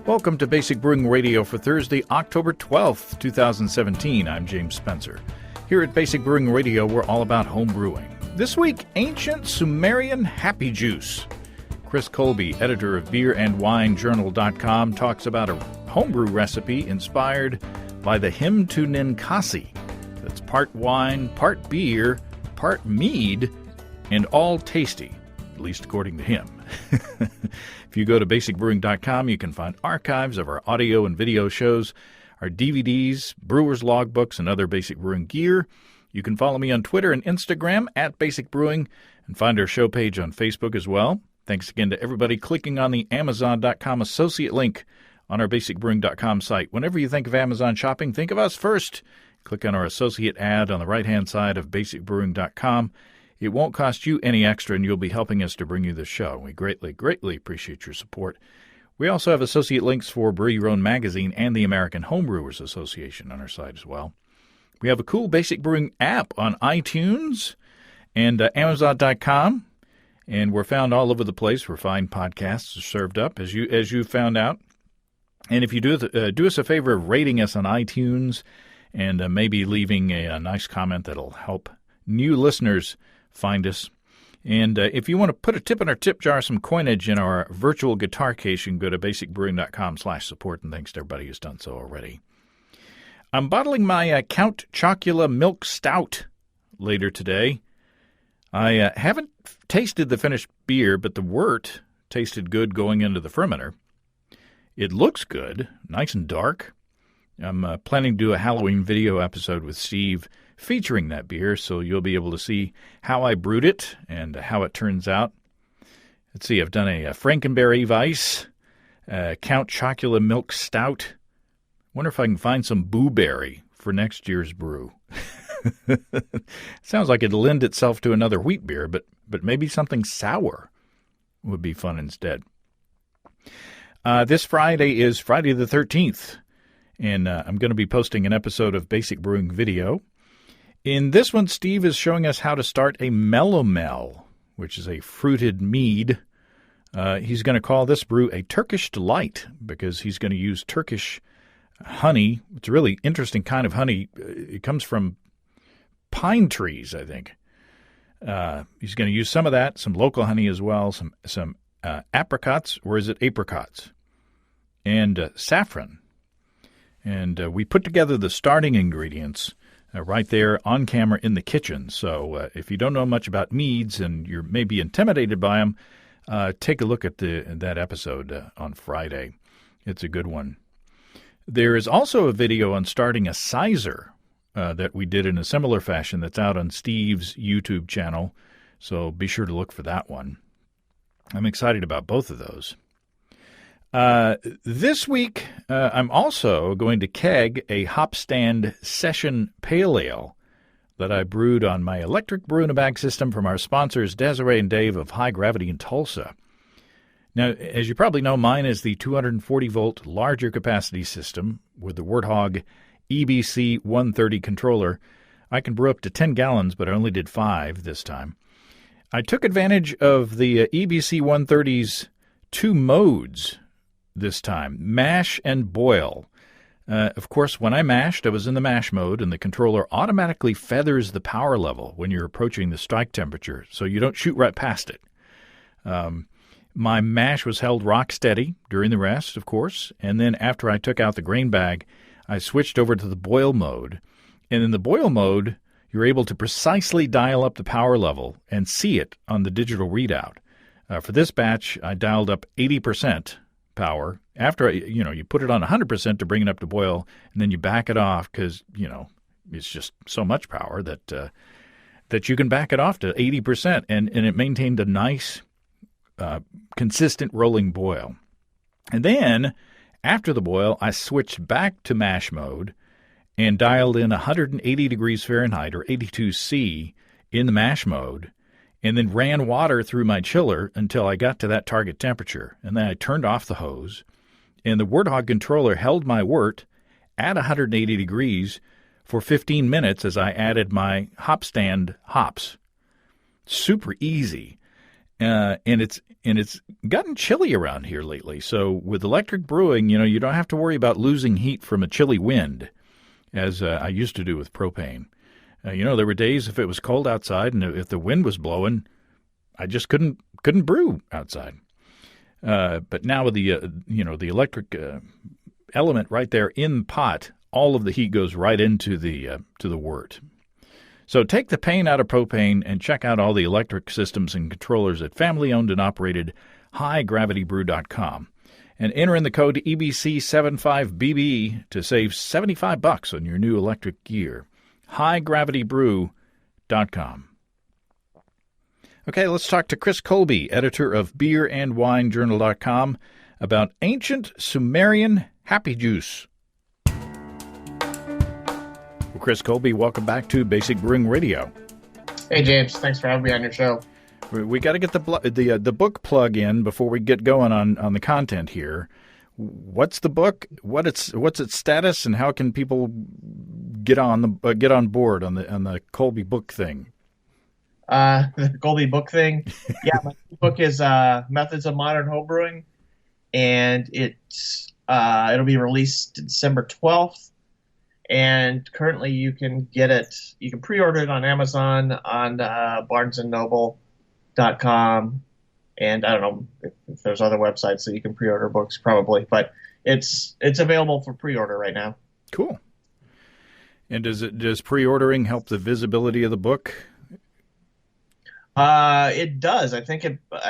Welcome to Basic Brewing Radio for Thursday, October 12th, 2017. I'm James Spencer. Here at Basic Brewing Radio, we're all about home brewing. This week, ancient Sumerian happy juice. Chris Colby, editor of beerandwinejournal.com, talks about a homebrew recipe inspired by the hymn to Ninkasi. That's part wine, part beer, part mead, and all tasty, at least according to him. If you go to basicbrewing.com, you can find archives of our audio and video shows, our DVDs, brewers' logbooks, and other Basic Brewing gear. You can follow me on Twitter and Instagram at Basic Brewing and find our show page on Facebook as well. Thanks again to everybody clicking on the Amazon.com associate link on our basicbrewing.com site. Whenever you think of Amazon shopping, think of us first. Click on our associate ad on the right-hand side of basicbrewing.com. It won't cost you any extra, and you'll be helping us to bring you the show. We greatly, greatly appreciate your support. We also have associate links for Brew Your Own magazine and the American Homebrewers Association on our site as well. We have a cool Basic Brewing app on iTunes and Amazon.com, and we're found all over the place where fine podcasts are served up, as you found out. And if you do us a favor of rating us on iTunes and maybe leaving a nice comment that'll help new listeners find us. And if you want to put a tip in our tip jar, some coinage in our virtual guitar case, you can go to basicbrewing.com/support, and thanks to everybody who's done so already. I'm bottling my Count Chocula Milk Stout later today. I haven't tasted the finished beer, but the wort tasted good going into the fermenter. It looks good, nice and dark. I'm planning to do a Halloween video episode with Steve featuring that beer, so you'll be able to see how I brewed it and how it turns out. Let's see, I've done a Frankenberry Weiss, Count Chocula Milk Stout. Wonder if I can find some blueberry for next year's brew. Sounds like it'd lend itself to another wheat beer, but maybe something sour would be fun instead. This Friday is Friday the 13th, and I'm going to be posting an episode of Basic Brewing video. In this one, Steve is showing us how to start a melomel, which is a fruited mead. He's going to call this brew a Turkish delight because he's going to use Turkish honey. It's a really interesting kind of honey. It comes from pine trees, I think. He's going to use some of that, some local honey as well, some apricots, or is it apricots, and saffron. And we put together the starting ingredients right there on camera in the kitchen. So if you don't know much about meads and you're maybe intimidated by them, take a look at that episode on Friday. It's a good one. There is also a video on starting a sizer that we did in a similar fashion that's out on Steve's YouTube channel. So be sure to look for that one. I'm excited about both of those. This week, I'm also going to keg a hop stand session pale ale that I brewed on my electric brew-in-a-bag system from our sponsors Desiree and Dave of High Gravity in Tulsa. Now, as you probably know, mine is the 240-volt larger capacity system with the Warthog EBC 130 controller. I can brew up to 10 gallons, but I only did 5 this time. I took advantage of the EBC 130's two modes this time, mash and boil. Of course, when I mashed, I was in the mash mode, and the controller automatically feathers the power level when you're approaching the strike temperature, so you don't shoot right past it. My mash was held rock steady during the rest, of course, and then after I took out the grain bag, I switched over to the boil mode. And in the boil mode, you're able to precisely dial up the power level and see it on the digital readout. For this batch, I dialed up 80% power. After, you put it on 100% to bring it up to boil, and then you back it off because, it's just so much power that you can back it off to 80%, and it maintained a nice, consistent rolling boil. And then, after the boil, I switched back to mash mode and dialed in 180 degrees Fahrenheit, or 82°C, in the mash mode, and then ran water through my chiller until I got to that target temperature. And then I turned off the hose, and the Warthog controller held my wort at 180 degrees for 15 minutes as I added my hop stand hops. Super easy. and it's gotten chilly around here lately. So with electric brewing, you don't have to worry about losing heat from a chilly wind, as I used to do with propane. There were days if it was cold outside and if the wind was blowing, I just couldn't brew outside. But now with the electric element right there in the pot, all of the heat goes right into the wort. So take the pain out of propane and check out all the electric systems and controllers at family-owned and operated HighGravityBrew.com and enter in the code EBC75BB to save $75 on your new electric gear. HighGravityBrew.com. Okay, let's talk to Chris Colby, editor of BeerAndWineJournal.com, about ancient Sumerian happy juice. Well, Chris Colby, welcome back to Basic Brewing Radio. Hey, James. Thanks for having me on your show. We got to get the book plug in before we get going on the content here. What's the book? What's its status, and how can people get on board on the Colby book thing? The Colby book thing. Yeah, my book is Methods of Modern Homebrewing, and it'll be released December 12th. And currently, you can get it. You can pre-order it on Amazon, on BarnesandNoble.com, and I don't know if there's other websites that you can pre-order books, probably, but it's available for pre-order right now. Cool. And does pre-ordering help the visibility of the book? It does. I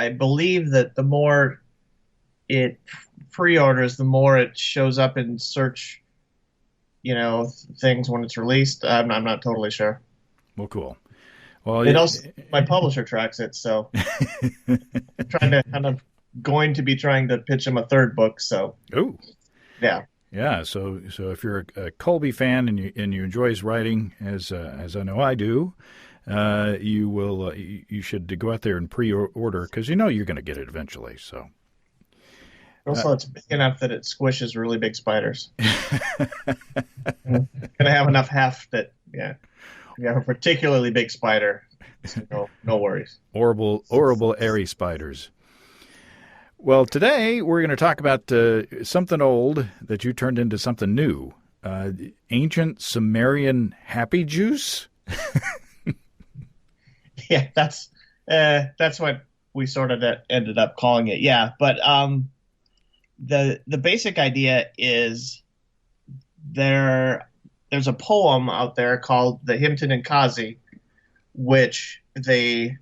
believe that the more it pre-orders, the more it shows up in search, things when it's released. I'm not totally sure. Well, cool. Well, it also, my publisher tracks it, so I'm going to be trying to pitch him a third book. So, yeah. So if you're a Colby fan and you enjoy his writing, as I know I do, you should go out there and pre-order, because you're going to get it eventually. So. Also, it's big enough that it squishes really big spiders. Gonna have enough heft that, if you have a particularly big spider, no worries. Horrible airy spiders. Well, today we're going to talk about something old that you turned into something new. Ancient Sumerian happy juice. Yeah, that's what we sort of ended up calling it. Yeah, but the basic idea is there's a poem out there called the Hymn to Ninkasi, which they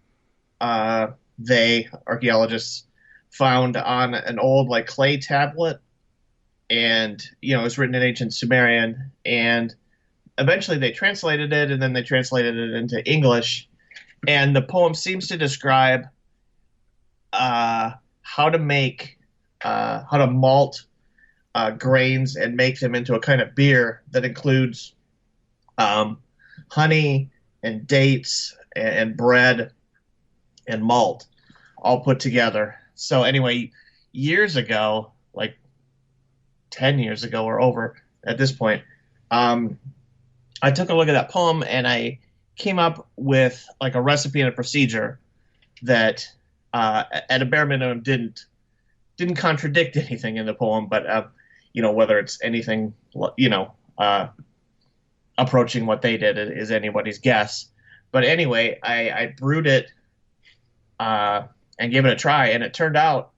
archaeologists found on an old clay tablet, and it was written in ancient Sumerian, and eventually they translated it, and then they translated it into English, and the poem seems to describe how to malt grains and make them into a kind of beer that includes honey and dates and bread and malt all put together. So anyway, years ago, like 10 years ago or over at this point, I took a look at that poem and I came up with a recipe and a procedure that at a bare minimum didn't contradict anything in the poem, but whether it's anything approaching what they did is anybody's guess. But anyway, I brewed it and gave it a try, and it turned out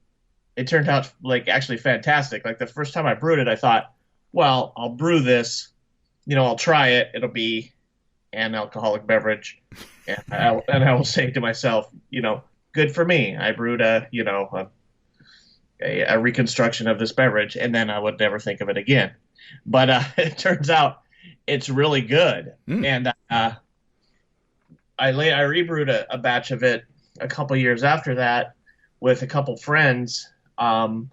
actually fantastic. The first time I brewed it, I thought, well, I'll brew this, I'll try it. It'll be an alcoholic beverage, and I will say to myself, good for me. I brewed a reconstruction of this beverage, and then I would never think of it again. But it turns out it's really good. And I rebrewed a batch of it a couple years after that with a couple friends, and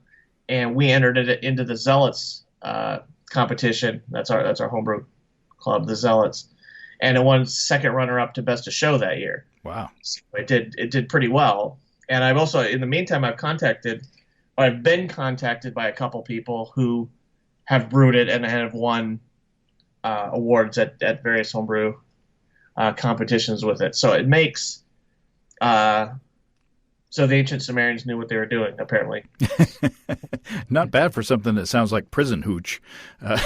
we entered it into the Zealots competition. That's our homebrew club, the Zealots, and it won second runner-up to Best of Show that year. Wow! So it did pretty well. And I've also, in the meantime, I've been contacted by a couple people who have brewed it and have won awards at various homebrew competitions with it. So it makes So the ancient Sumerians knew what they were doing, apparently. Not bad for something that sounds like prison hooch. Uh,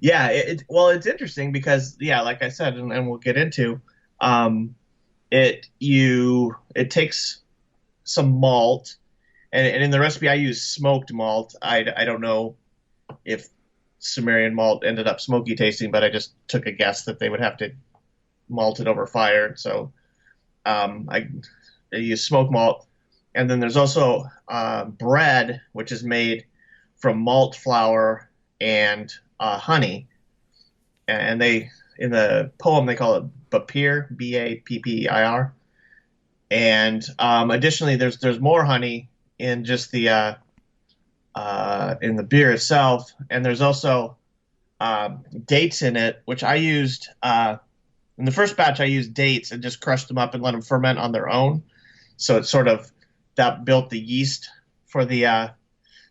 Yeah, well, it's interesting because, yeah, like I said, and we'll get into, um, it takes some malt, and in the recipe I use smoked malt. I don't know if Sumerian malt ended up smoky tasting, but I just took a guess that they would have to malt it over fire. So I use smoked malt, and then there's also bread, which is made from malt flour and honey, and they in the poem they call it Bapir, Bappir, and additionally there's more honey in just the in the beer itself, and there's also dates in it, which I used in the first batch. I used dates and just crushed them up and let them ferment on their own, so it sort of that built the yeast for the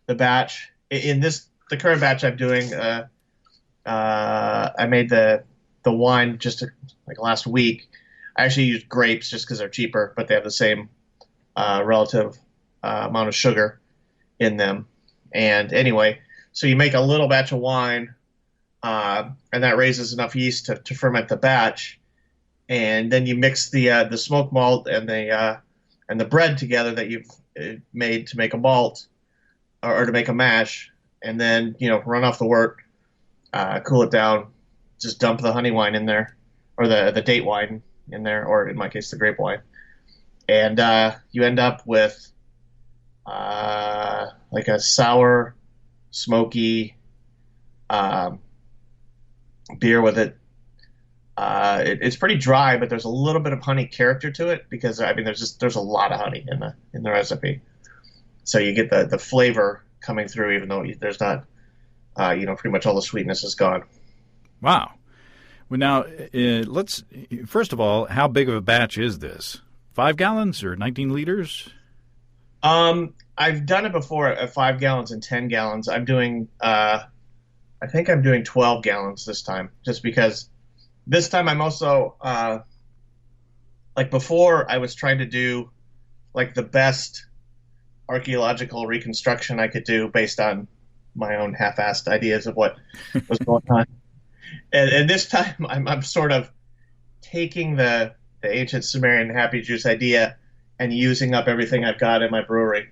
batch. In the current batch I'm doing. I made the wine just like last week. I actually used grapes just because they're cheaper, but they have the same relative amount of sugar in them. And anyway, so you make a little batch of wine, and that raises enough yeast to ferment the batch, and then you mix the smoked malt and the bread together that you've made to make a malt or to make a mash, and then run off the wort. Cool it down, just dump the honey wine in there, or the date wine in there, or in my case, the grape wine. And you end up with like a sour, smoky beer with it. It's pretty dry, but there's a little bit of honey character to it because, I mean, there's a lot of honey in the recipe. So you get the flavor coming through, even though there's not pretty much all the sweetness is gone. Wow. Well, now, let's first of all, how big of a batch is this? 5 gallons or 19 liters? I've done it before at 5 gallons and 10 gallons. I'm doing, I think I'm doing 12 gallons this time, just because this time I'm also, like before I was trying to do like the best archaeological reconstruction I could do based on my own half-assed ideas of what was going on. And this time I'm sort of taking the ancient Sumerian happy juice idea and using up everything I've got in my brewery.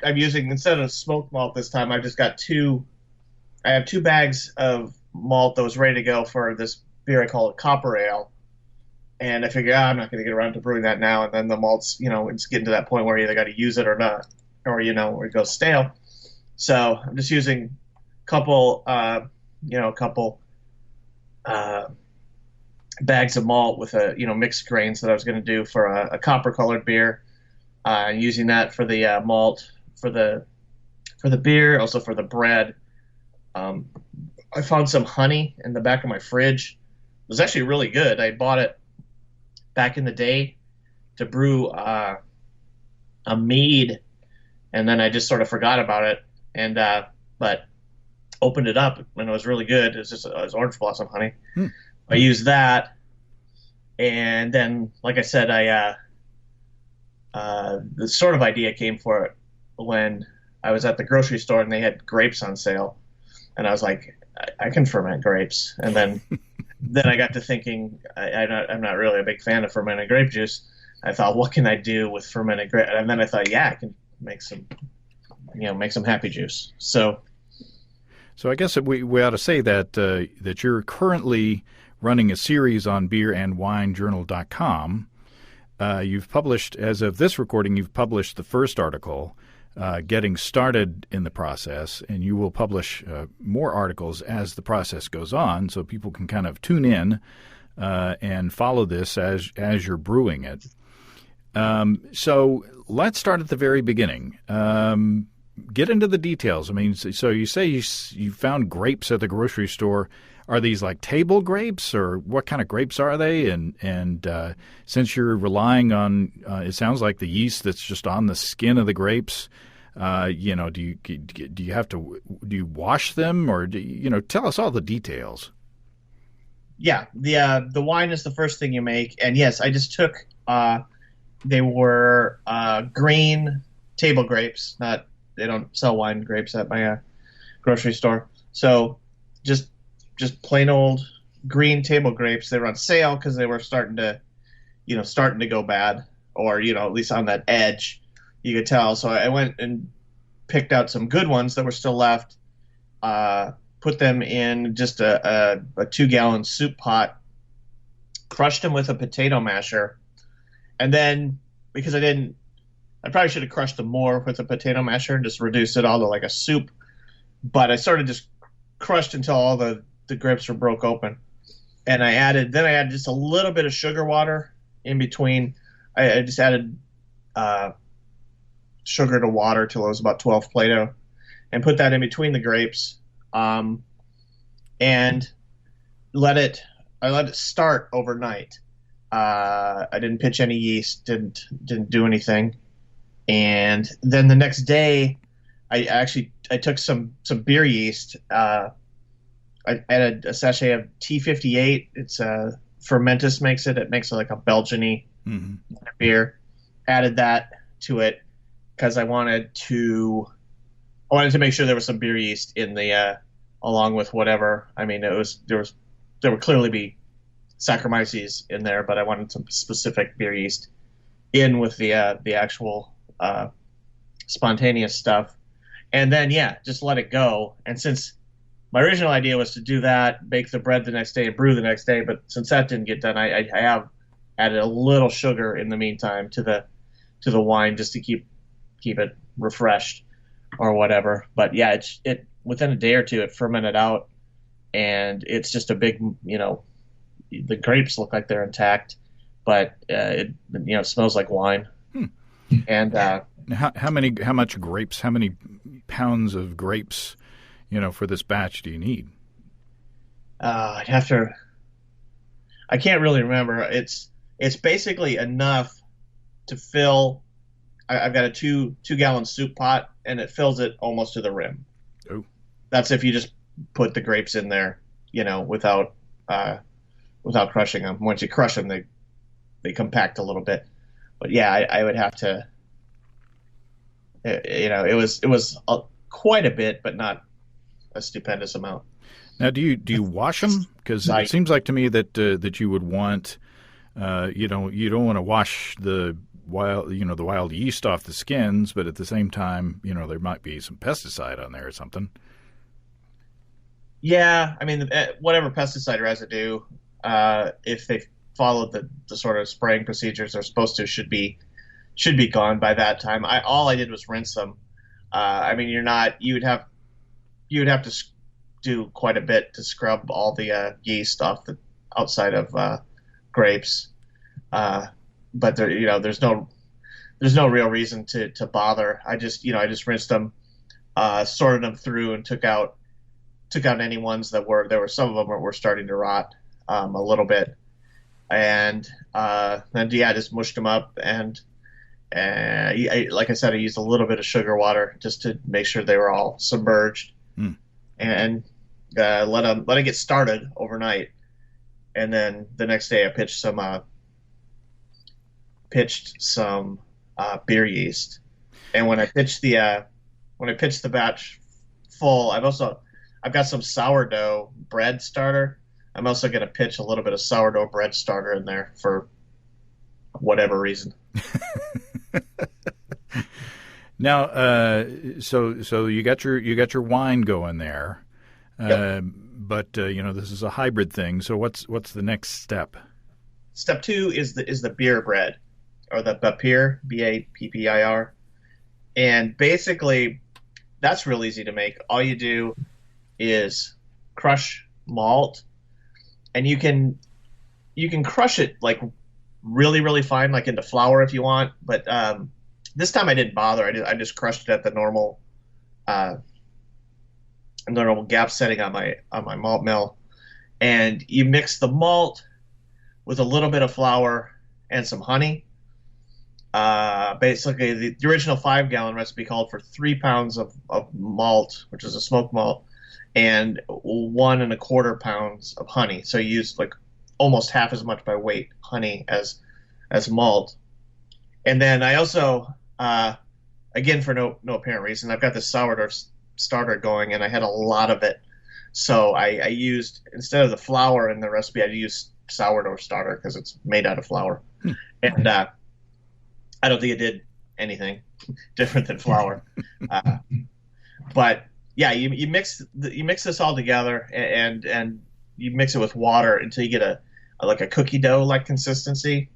I'm using, instead of smoked malt this time, I've just got I have 2 bags of malt that was ready to go for this beer I call it Copper Ale. And I figure, I'm not going to get around to brewing that now. And then the malt's, it's getting to that point where you either got to use it or not, or, where it goes stale. So I'm just using a couple bags of malt with mixed grains that I was going to do for a copper colored beer. Using that for the malt for the beer, also for the bread. I found some honey in the back of my fridge. It was actually really good. I bought it back in the day to brew a mead, and then I just sort of forgot about it. And but opened it up and it was really good. It was orange blossom honey. I used that, and then, like I said, the sort of idea came for it when I was at the grocery store and they had grapes on sale, and I was like, I can ferment grapes. And then I got to thinking, I'm not really a big fan of fermented grape juice. I thought, what can I do with fermented grape? And then I thought, I can make some happy juice. So I guess we ought to say that that you're currently running a series on beerandwinejournal.com. You've published, as of this recording, you've published the first article, getting started in the process, and you will publish more articles as the process goes on, so people can kind of tune in and follow this as you're brewing it. So let's start at the very beginning. Get into the details. I mean, so you say you found grapes at the grocery store. Are these like table grapes, or what kind of grapes are they? And since you're relying on, it sounds like the yeast that's just on the skin of the grapes, do you wash them, or tell us all the details? yeah, the wine is the first thing you make, and yes, I just took they were green table grapes. Not they don't sell wine grapes at my grocery store, so just just plain old green table grapes. They were on sale because they were starting to go bad, or at least on that edge, you could tell. So I went and picked out some good ones that were still left. Put them in just a 2 gallon soup pot, crushed them with a potato masher, and then because I probably should have crushed them more with a potato masher and just reduced it all to like a soup. But I sort of just crushed until all the grapes were broke open, and I added just a little bit of sugar water in between. I just added sugar to water till it was about 12 Plato, and put that in between the grapes, and I let it start overnight. I didn't pitch any yeast, didn't do anything, and then the next day, I took some beer yeast. I added a sachet of T58. It's Fermentus makes it. It makes it like a Belgian-y beer. Added that to it because I wanted to make sure there was some beer yeast in the along with whatever. I mean, there would clearly be Saccharomyces in there, but I wanted some specific beer yeast in with the actual spontaneous stuff, and then just let it go. And since my original idea was to do that, bake the bread the next day, and brew the next day, but since that didn't get done, I have added a little sugar in the meantime to the wine just to keep it refreshed or whatever. But yeah, it within a day or two it fermented out, and it's just a big, the grapes look like they're intact, but it smells like wine. And how much grapes? How many pounds of grapes, for this batch do you need? I'd have to. I can't really remember. It's basically enough to fill. I've got a 2 gallon soup pot, and it fills it almost to the rim. Oh, that's if you just put the grapes in there, without crushing them. Once you crush them, they compact a little bit. But yeah, I would have to. It was quite a bit, but not a stupendous amount. Now, do you wash them? Because it seems like to me that you would want, you don't want to wash the wild yeast off the skins, but at the same time, there might be some pesticide on there or something. Yeah, I mean, whatever pesticide or residue, if they followed the sort of spraying procedures they're supposed to, should be gone by that time. All I did was rinse them. I mean, you would have to do quite a bit to scrub all the yeast off the outside of grapes. But there's no real reason to bother. I just rinsed them, sorted them through, and took out any ones that were some of them were starting to rot a little bit, and then just mushed them up, and like I said, I used a little bit of sugar water just to make sure they were all submerged, and let it get started overnight, and then the next day I pitched some beer yeast, and when I pitched the batch full, I've got some sourdough bread starter. I'm also going to pitch a little bit of sourdough bread starter in there for whatever reason. Now, so you got your wine going there, Yep. But this is a hybrid thing. So what's the next step? Step 2 is the beer bread, or the Bappir, Bappir, and basically that's real easy to make. All you do is crush malt, and you can crush it like really, really fine, like into flour if you want. But this time I didn't bother. I just crushed it at the normal gap setting on my malt mill, and you mix the malt with a little bit of flour and some honey. Basically, the original 5 gallon recipe called for 3 pounds of malt, which is a smoked malt, and 1.25 pounds of honey. So you use like almost half as much by weight honey as malt. And then I also, again, for no apparent reason, I've got this sourdough starter going, and I had a lot of it. So I used, instead of the flour in the recipe, I used sourdough starter because it's made out of flour. And I don't think it did anything different than flour. But yeah, you mix this all together, and you mix it with water until you get like a cookie dough like consistency.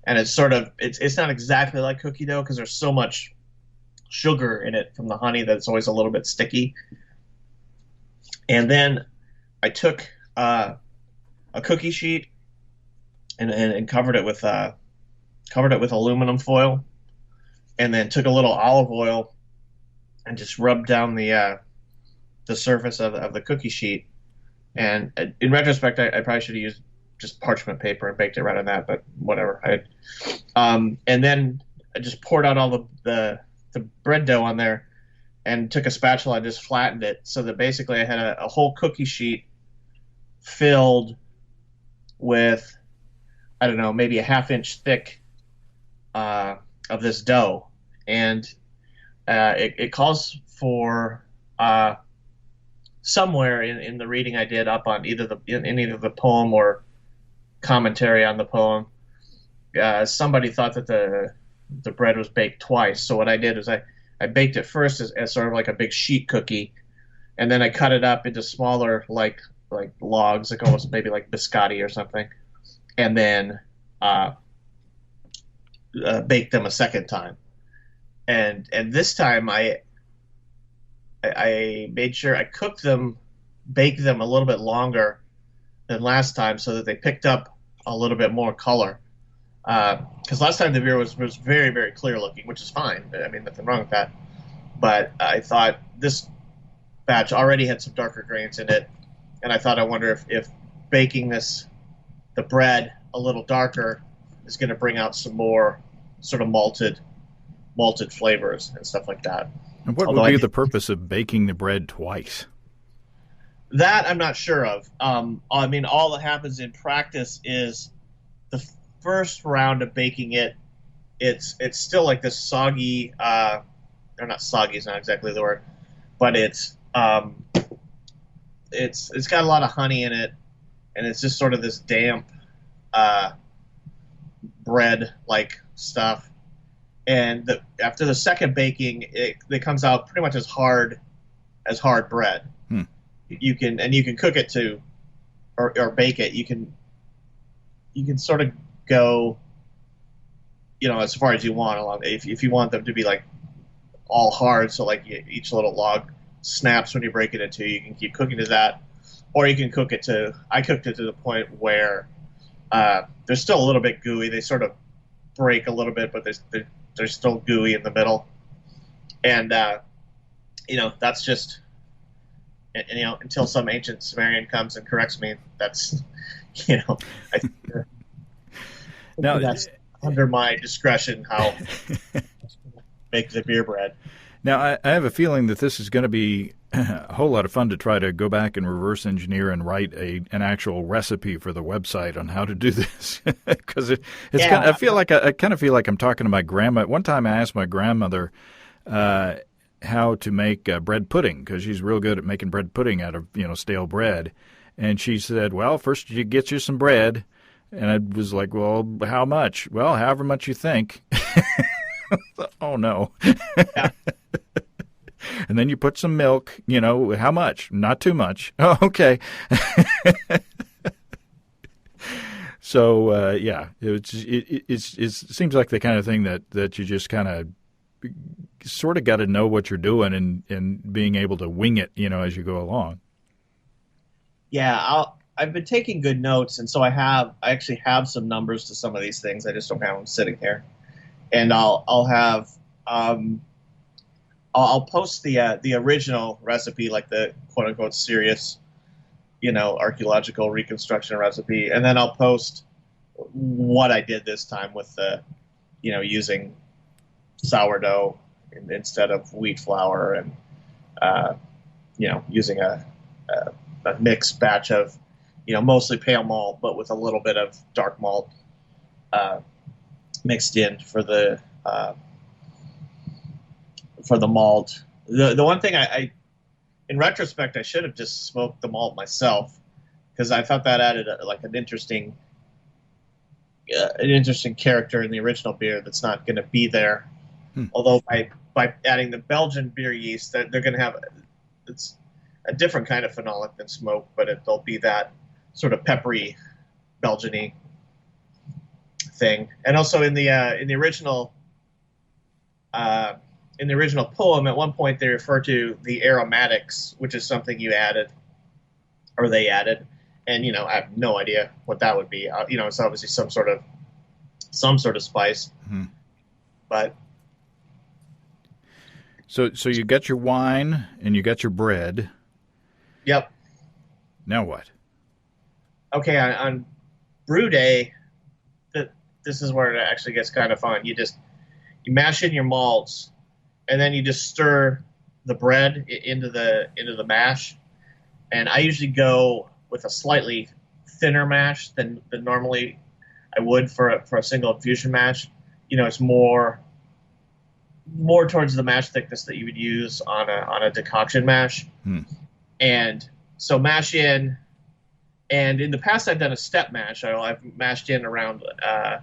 And it's sort of it's not exactly like cookie dough because there's so much sugar in it from the honey that it's always a little bit sticky. And then I took a cookie sheet and covered it with aluminum foil, and then took a little olive oil and just rubbed down the surface of the cookie sheet. And in retrospect, I probably should have used just parchment paper and baked it right on that, but whatever. And then I just poured out all the bread dough on there and took a spatula and just flattened it so that basically I had a whole cookie sheet filled with, I don't know, maybe a half-inch thick of this dough. And it calls for somewhere in the reading I did up on either the poem or commentary on the poem, somebody thought that the bread was baked twice. So what I did is I baked it first as sort of like a big sheet cookie, and then I cut it up into smaller like logs, like almost maybe like biscotti or something, and then baked them a second time. And this time I made sure I baked them a little bit longer than last time so that they picked up a little bit more color. Because last time the beer was very, very clear looking, which is fine. I mean, nothing wrong with that. But I thought this batch already had some darker grains in it, and I wonder if baking the bread a little darker is going to bring out some more sort of malted flavors and stuff like that. And what would be the purpose of baking the bread twice? That I'm not sure of. I mean, all that happens in practice is the first round of baking it's still like this soggy, or not soggy is not exactly the word, but it's got a lot of honey in it, and it's just sort of this damp bread like stuff. And after the second baking, it comes out pretty much as hard bread. You can cook it to, or bake it. You can sort of go, as far as you want along. If you want them to be like all hard, so like each little log snaps when you break it in two, you can keep cooking to that, or you can cook it to. I cooked it to the point where they're still a little bit gooey. They sort of break a little bit, but they're still gooey in the middle, and that's just. And, until some ancient Sumerian comes and corrects me, that's, now that's under my discretion how to make the beer bread. Now, I have a feeling that this is going to be a whole lot of fun to try to go back and reverse engineer and write an actual recipe for the website on how to do this, because I kind of feel like I'm talking to my grandma. One time I asked my grandmother how to make bread pudding, because she's real good at making bread pudding out of stale bread, and she said, well, first you get you some bread, and I was like, well, how much? Well, however much you think. Oh no. Yeah. And then you put some milk, how much? Not too much. Oh, okay. So it seems like the kind of thing that you just kind of sort of got to know what you're doing and being able to wing it, as you go along. Yeah, I've been taking good notes, and so I actually have some numbers to some of these things. I just don't have them sitting here, and I'll have I'll post the original recipe, like the quote unquote serious, archaeological reconstruction recipe, and then I'll post what I did this time with the, using sourdough instead of wheat flour, and using a a mixed batch of, mostly pale malt, but with a little bit of dark malt mixed in for the malt. The one thing I in retrospect, I should have just smoked the malt myself, because I thought that added an interesting character in the original beer that's not going to be there. Although by adding the Belgian beer yeast, they're going to have it's a different kind of phenolic than smoke, but it'll be that sort of peppery, Belgian-y thing. And also in the original poem, at one point they refer to the aromatics, which is something you added, or they added, and I have no idea what that would be. It's obviously some sort of spice, but. So you got your wine and you got your bread. Yep. Now what? Okay, on brew day, this is where it actually gets kind of fun. You mash in your malts, and then you just stir the bread into the mash. And I usually go with a slightly thinner mash than normally I would for a single infusion mash. It's more towards the mash thickness that you would use on a decoction mash. And so mash in, and in the past I've done a step mash. I've mashed in around, I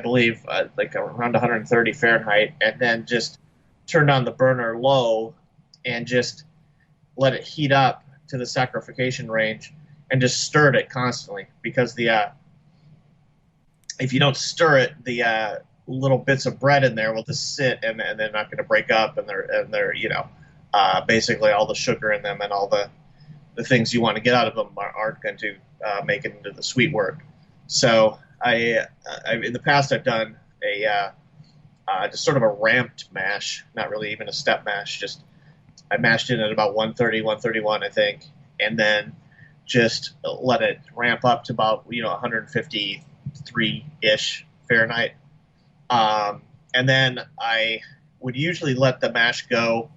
believe, around 130 Fahrenheit, and then just turned on the burner low and just let it heat up to the saccharification range and just stirred it constantly, because if you don't stir it, the little bits of bread in there will just sit, and they're not going to break up, and they're basically all the sugar in them and all the things you want to get out of them aren't going to make it into the sweet work. So I in the past I've done a just sort of a ramped mash, not really even a step mash. Just I mashed in at about 130, 131, I think, and then just let it ramp up to about 153-ish Fahrenheit. And then I would usually let the mash go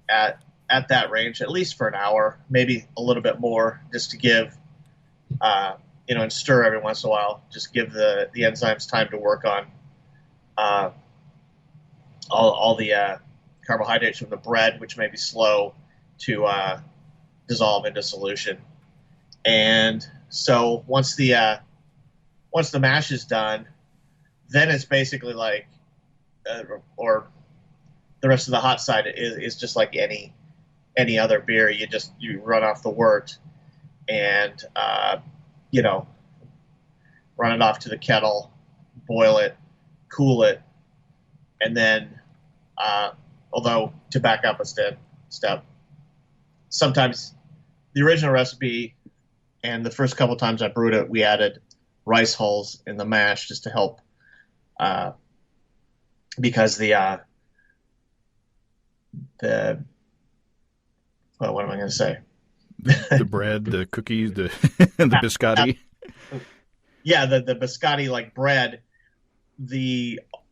at that range, at least for an hour, maybe a little bit more, just to give, and stir every once in a while, just give the enzymes time to work on all the carbohydrates from the bread, which may be slow to dissolve into solution. And so once the mash is done, then it's basically like, or the rest of the hot side is just like any other beer. You run off the wort and run it off to the kettle, boil it, cool it, and then although to back up a step, sometimes the original recipe and the first couple times I brewed it, we added rice hulls in the mash just to help, because what am I going to say? The bread, the cookies, the biscotti. Yeah, the biscotti like bread.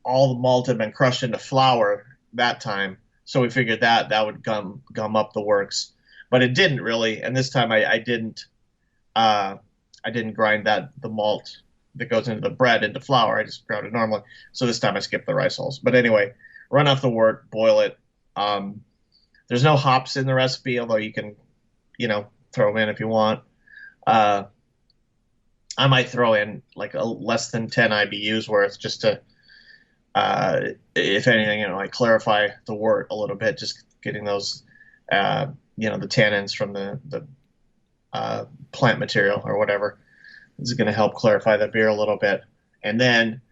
All the malt had been crushed into flour that time, so we figured that would gum up the works, but it didn't really. And this time I didn't grind the malt that goes into the bread into flour. I just ground it normally. So this time I skipped the rice hulls. But anyway, run off the wort, boil it. There's no hops in the recipe, although you can, throw them in if you want. I might throw in like a less than 10 IBUs worth, just to, if anything, like clarify the wort a little bit, just getting those, the tannins from the plant material or whatever. This is going to help clarify the beer a little bit. And then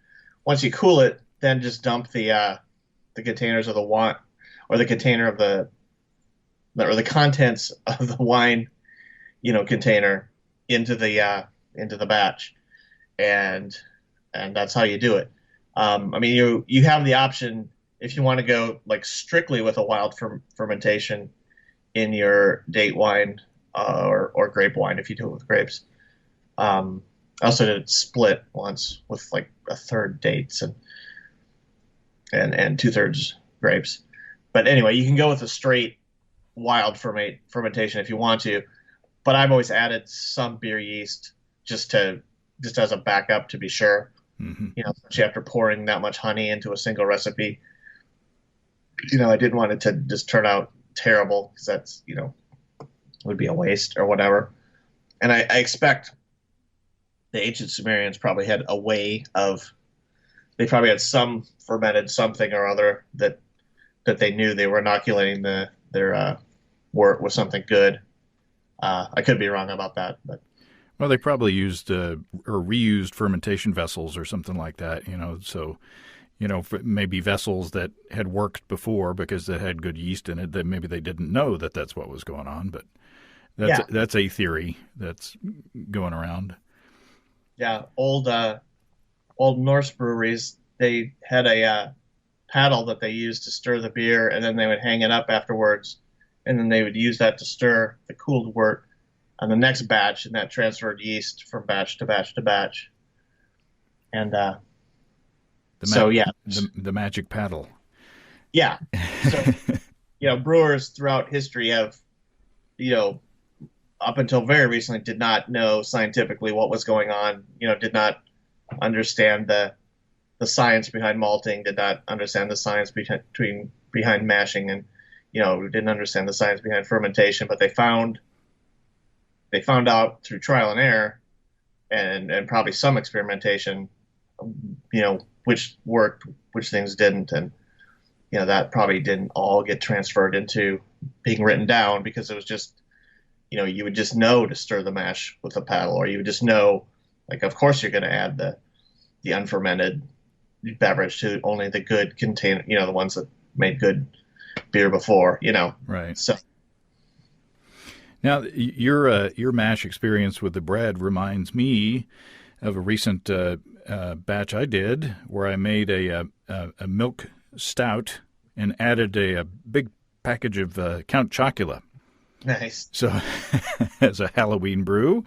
once you cool it, then just dump the containers of the wine, or the container of the contents of the wine, container into the batch, and that's how you do it. You have the option, if you want to go like strictly with a wild fermentation in your date wine or grape wine, if you do it with grapes. I also did it split once with like a third dates and 2/3 grapes. But anyway, you can go with a straight wild fermentation if you want to, but I've always added some beer yeast just as a backup to be sure. Mm-hmm. Especially after pouring that much honey into a single recipe. I didn't want it to just turn out terrible because that's, would be a waste or whatever. And I expect the ancient Sumerians probably had a way they probably had some fermented something or other that they knew they were inoculating their wort with something good. I could be wrong about that, but. Well, they probably used or reused fermentation vessels or something like that, so, maybe vessels that had worked before because they had good yeast in it, that maybe they didn't know that that's what was going on, but that's a theory that's going around. Yeah, old Norse breweries, they had a paddle that they used to stir the beer, and then they would hang it up afterwards, and then they would use that to stir the cooled wort on the next batch, and that transferred yeast from batch to batch to batch. And the magic paddle. Yeah. So, brewers throughout history have, up until very recently, did not know scientifically what was going on. Did not understand the science behind malting. Did not understand the science behind mashing, and didn't understand the science behind fermentation. But they found out through trial and error and probably some experimentation, which worked, which things didn't. And, that probably didn't all get transferred into being written down because it was just, you would just know to stir the mash with a paddle, or you would just know, like, of course you're going to add the unfermented beverage to only the good container, the ones that made good beer before, Right. So. Now, your mash experience with the bread reminds me of a recent batch I did where I made a milk stout and added a big package of Count Chocula. Nice. So, as a Halloween brew,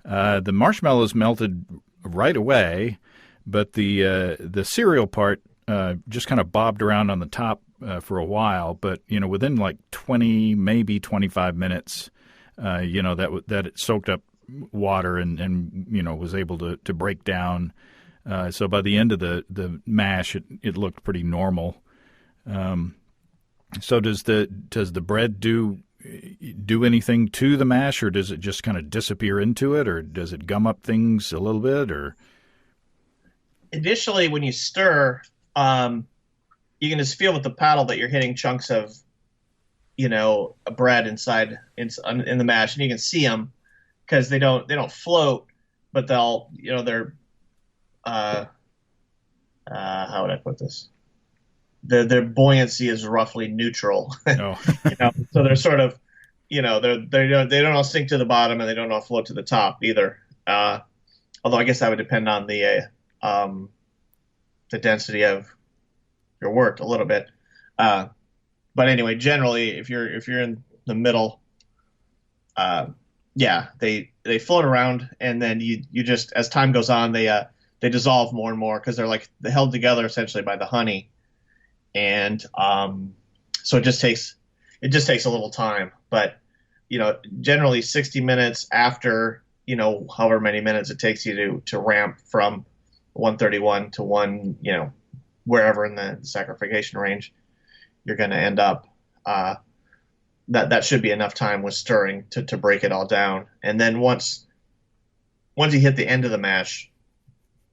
the marshmallows melted right away, but the cereal part just kind of bobbed around on the top for a while. But within like 20, maybe 25 minutes. That it soaked up water and was able to break down. So by the end of the mash, it looked pretty normal. So does the bread do anything to the mash, or does it just kind of disappear into it, or does it gum up things a little bit? Or initially, when you stir, you can just feel with the paddle that you're hitting chunks of a bread inside in the mash, and you can see them because they don't float, but they're how would I put this? Their buoyancy is roughly neutral. Oh. So they're sort of, they don't all sink to the bottom and they don't all float to the top either. Although I guess that would depend on the density of your wort a little bit. But anyway, generally, if you're in the middle, they float around, and then you just, as time goes on, they dissolve more and more because they're held together essentially by the honey, and so it just takes a little time. But generally 60 minutes after however many minutes it takes you to ramp from 131 to wherever in the saccharification range you're going to end up, that should be enough time with stirring to break it all down. And then once you hit the end of the mash,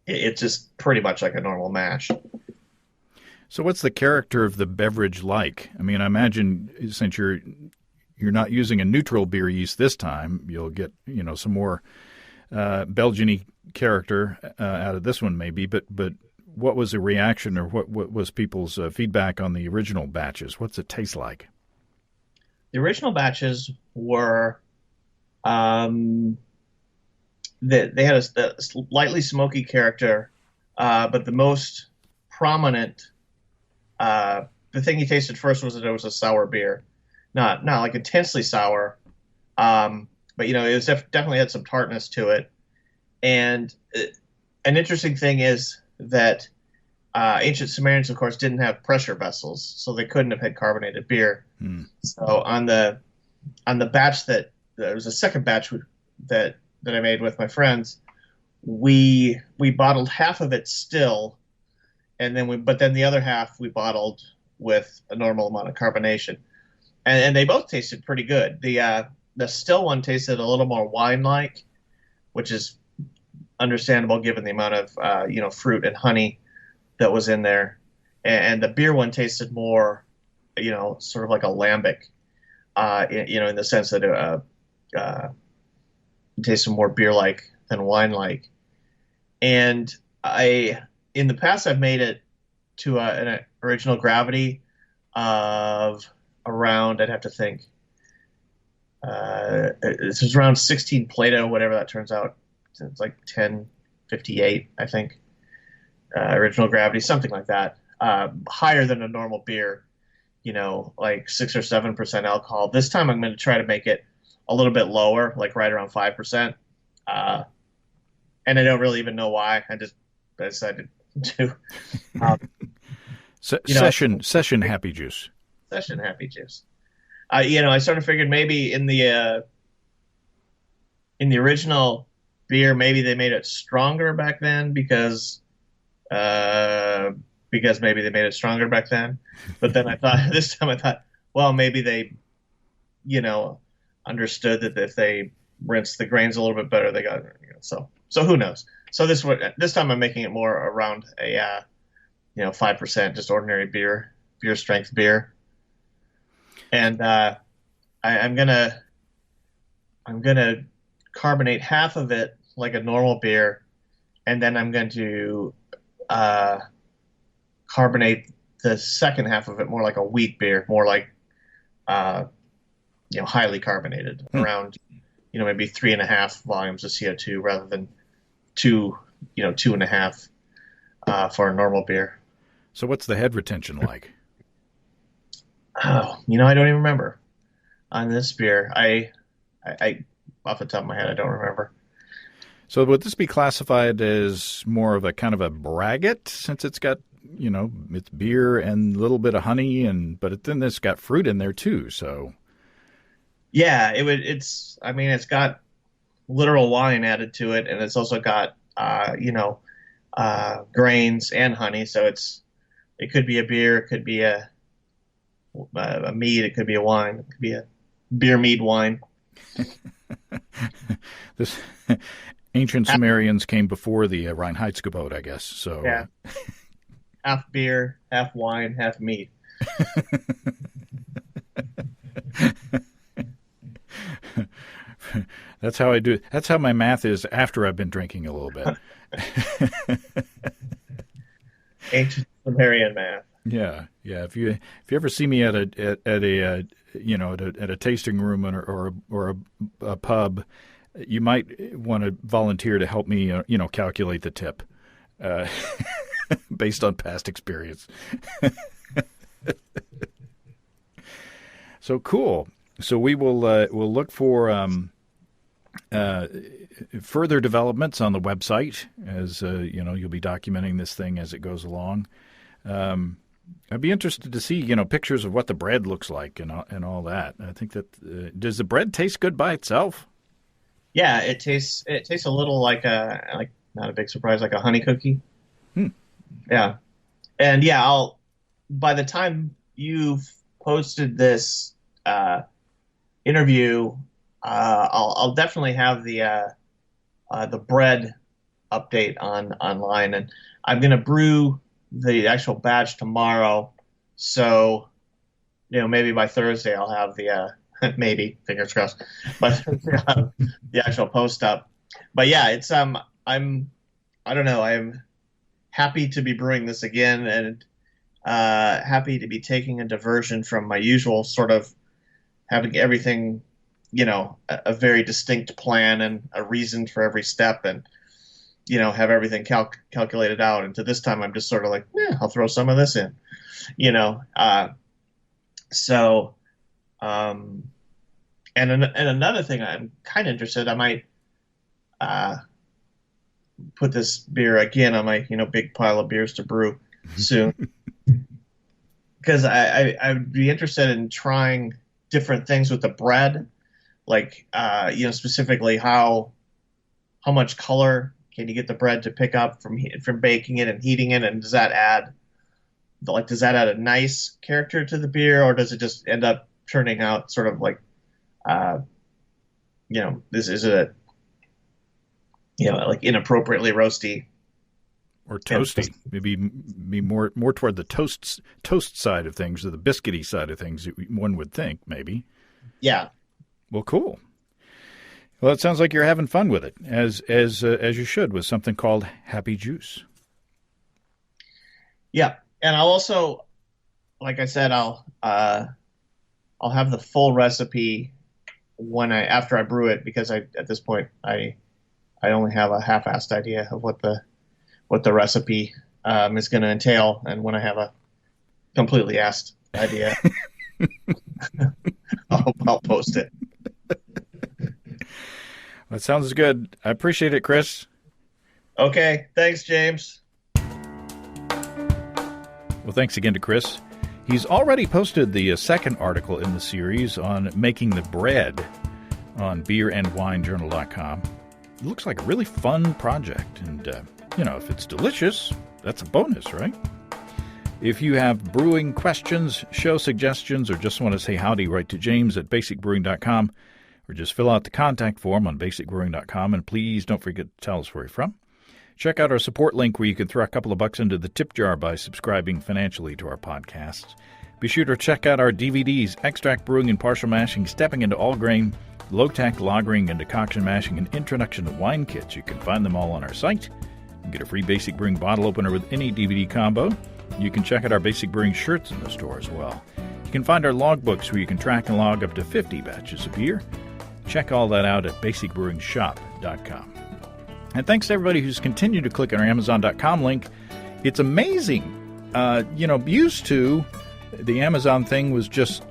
it's just pretty much like a normal mash. So what's the character of the beverage like? I mean, I imagine since you're not using a neutral beer yeast this time, you'll get some more Belgian-y character out of this one maybe, but what was the reaction, or what was people's feedback on the original batches? What's it taste like? The original batches were, they had a slightly smoky character, but the most prominent, the thing you tasted first was that it was a sour beer, not like intensely sour, but it was definitely had some tartness to it. And an interesting thing is that ancient Sumerians, of course, didn't have pressure vessels, so they couldn't have had carbonated beer. So on the batch that there was a second batch that I made with my friends, we bottled half of it still, and then but then the other half we bottled with a normal amount of carbonation, and they both tasted pretty good. The still one tasted a little more wine-like, which is understandable given the amount of fruit and honey that was in there, and the beer one tasted more, sort of like a lambic, in the sense that it tasted more beer-like than wine-like. And in the past, I've made it to an original gravity of around, I'd have to think, it's around 16 Plato, whatever that turns out. It's like 1058, I think. Original gravity, something like that. Higher than a normal beer, like 6 or 7% alcohol. This time I'm going to try to make it a little bit lower, like right around 5%. And I don't really even know why. I decided to. Session happy juice. Session happy juice. I sort of figured maybe in the original beer, maybe they made it stronger back then because maybe they made it stronger back then. But then this time I thought, well, maybe they, understood that if they rinsed the grains a little bit better, they got, so who knows? So this time I'm making it more around a 5%, just ordinary beer strength beer. And I'm gonna carbonate half of it like a normal beer, and then I'm going to carbonate the second half of it more like a wheat beer, more like highly carbonated, around maybe 3.5 volumes of CO2 rather than 2.5 for a normal beer. So what's the head retention like? Oh, I don't even remember on this beer. I off the top of my head, I don't remember. So would this be classified as more of a kind of a braggot, since it's got, it's beer and a little bit of honey, but then it's got fruit in there too, so. Yeah, it's got literal wine added to it, and it's also got, grains and honey, so it could be a beer, it could be a mead, it could be a wine, it could be a beer mead wine. This ancient Sumerians came before the Reinheitsgebot, I guess. So yeah, half beer, half wine, half mead. That's how I do it. That's how my math is after I've been drinking a little bit. Ancient Sumerian math. Yeah. If you ever see me at a tasting room or a pub, you might want to volunteer to help me, calculate the tip, based on past experience. So cool. So we'll look for further developments on the website as you'll be documenting this thing as it goes along. I'd be interested to see, pictures of what the bread looks like and all that. I think that does the bread taste good by itself? Yeah, it tastes a little like not a big surprise, like a honey cookie. Yeah, and yeah, by the time you've posted this interview, I'll definitely have the bread update online, and I'm gonna brew the actual batch tomorrow, so maybe by Thursday I'll have the maybe, fingers crossed, but the actual post up. But yeah, it's I don't know, I'm happy to be brewing this again, and happy to be taking a diversion from my usual sort of having everything, a very distinct plan and a reason for every step, and have everything calculated out. And to this time, I'm just sort of like, I'll throw some of this in, So, and another thing I'm kind of interested, I might put this beer again on my, big pile of beers to brew soon. Because I would be interested in trying different things with the bread, like specifically how much color can you get the bread to pick up from baking it and heating it, and does that add a nice character to the beer, or does it just end up turning out sort of like this is it like inappropriately roasty or toasty, maybe more toward the toast side of things, or the biscuity side of things, one would think, maybe. Yeah. Well, cool. Well, it sounds like you're having fun with it, as you should, with something called Happy Juice. Yeah, and I'll also, like I said, I'll have the full recipe after I brew it, because at this point I only have a half-assed idea of what the recipe is going to entail, and when I have a completely assed idea, I'll post it. That sounds good. I appreciate it, Chris. Okay. Thanks, James. Well, thanks again to Chris. He's already posted the second article in the series on making the bread on beerandwinejournal.com. It looks like a really fun project. And, if it's delicious, that's a bonus, right? If you have brewing questions, show suggestions, or just want to say howdy, write to James at basicbrewing.com. Or just fill out the contact form on basicbrewing.com, and please don't forget to tell us where you're from. Check out our support link where you can throw a couple of bucks into the tip jar by subscribing financially to our podcasts. Be sure to check out our DVDs, Extract Brewing and Partial Mashing, Stepping into All Grain, Low-Tack Lagering and Decoction Mashing, and Introduction to Wine Kits. You can find them all on our site. You get a free Basic Brewing bottle opener with any DVD combo. You can check out our Basic Brewing shirts in the store as well. You can find our logbooks where you can track and log up to 50 batches of beer. Check all that out at basicbrewingshop.com. And thanks to everybody who's continued to click on our Amazon.com link. It's amazing. Used to, the Amazon thing was just,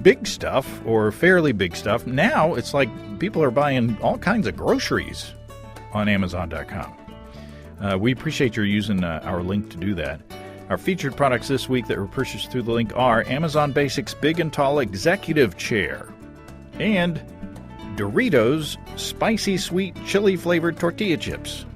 big stuff or fairly big stuff. Now it's like people are buying all kinds of groceries on Amazon.com. We appreciate your using our link to do that. Our featured products this week that were purchased through the link are Amazon Basics Big and Tall Executive Chair and Doritos Spicy Sweet Chili Flavored Tortilla Chips.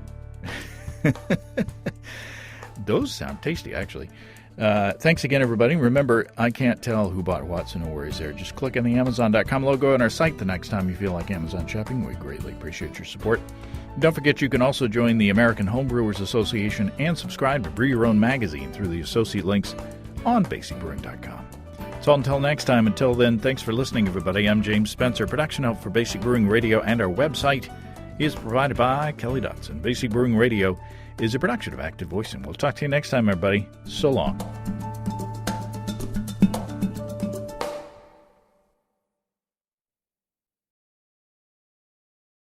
Those sound tasty, actually. Thanks again, everybody. Remember, I can't tell who bought what, so no worries there. Just click on the Amazon.com logo on our site the next time you feel like Amazon shopping. We greatly appreciate your support. Don't forget you can also join the American Homebrewers Association and subscribe to Brew Your Own magazine through the associate links on basicbrewing.com. So until next time, until then, thanks for listening, everybody. I'm James Spencer. Production help for Basic Brewing Radio and our website is provided by Kelly Dotson. Basic Brewing Radio is a production of Active Voicing. We'll talk to you next time, everybody. So long.